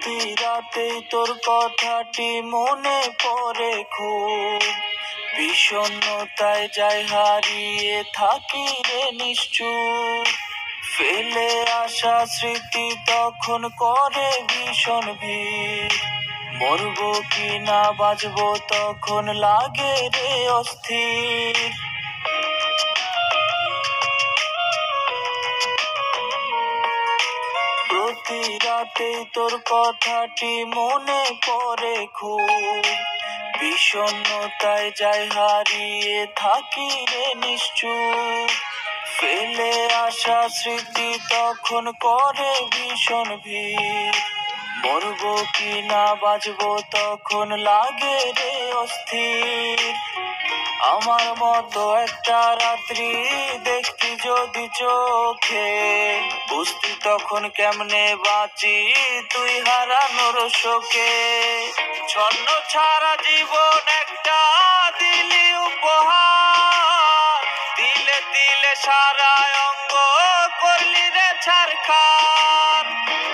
প্রতি রাতেই তোর কথাটি মনে পড়ে খুব, বিষণ্ণতায় যাই হারিয়ে থাকি রে নিশ্চুপ। ফেলে আসা স্মৃতি তখন করে ভীষণ ভিড়, মরবো কি না বাঁচবো তখন লাগে রে অস্থির। প্রতি রাতেই তোর কথাটি মনে পড়ে খুব, বিষণ্ণতায় যাই হারিয়ে থাকি রে নিশ্চুপ। ফেলে আসা স্মৃতি তখন করে ভীষণ ভিড়, মরবো কি না বাঁচবো তখন লাগে রে অস্থির। আমার মতো একটা রাত্রি দেখতি যদি চোখে, বুঝতি তখন কেমনে বাঁচি তুই হারানোর শোকে। ছন্ন ছাড়া জীবন একটা দিলি উপহার, দিলে দিলে সারা অঙ্গ করলি রে ছারখার।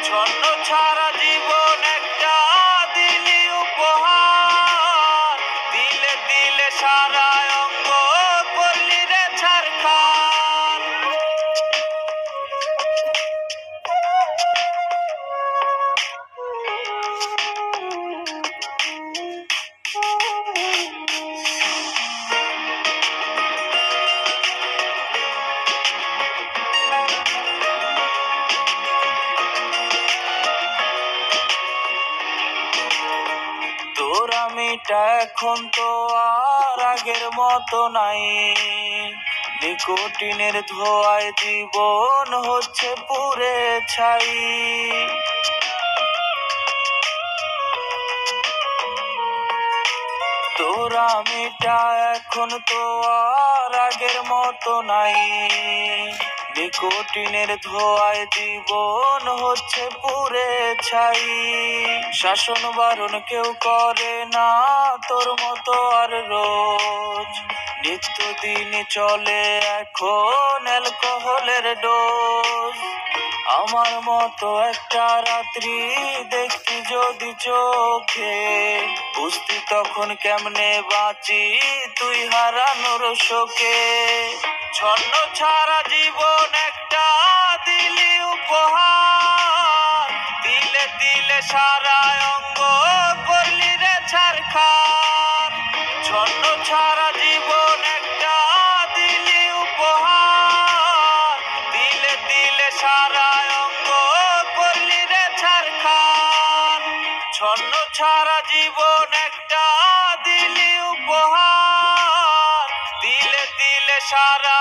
ছন্ন ছাড়া জীবন একটা দিলি উপহার, দিলে দিলে সারা অঙ্গ করলি রে ছারখার। তোর আমিটা এখন তো আর আগের মতো নাই, নিকোটিনের ধোঁয়ায় জীবন হচ্ছে পুরে ছাই। তোর আমিটা এখন তো আর আগের মতো নাই, নিকোটিনের ধোঁয়ায় জীবন হচ্ছে পুরে ছাই। শাসন বারণ কেউ করে না তোর মতো আর রোজ, নিত্যদিন চলে এখন অ্যালকোহলের ডোজ। আমার মতো একটা রাত্রি দেখতি যদি চোখে, বুঝতি তখন কেমনে বাঁচি তুই হারানোর শোকে। ছন্ন ছাড়া জীবন একটা দিলি উপহার, দিলে দিলে সারা অঙ্গ করলি রে ছারখার। ছন্ন ছাড়া জীবন একটা দিলি উপহার, দিলে দিলে সারা অঙ্গ করলি রে ছারখার। ছন্ন ছাড়া জীবন একটা দিলি উপহার, দিলে দিলে সারা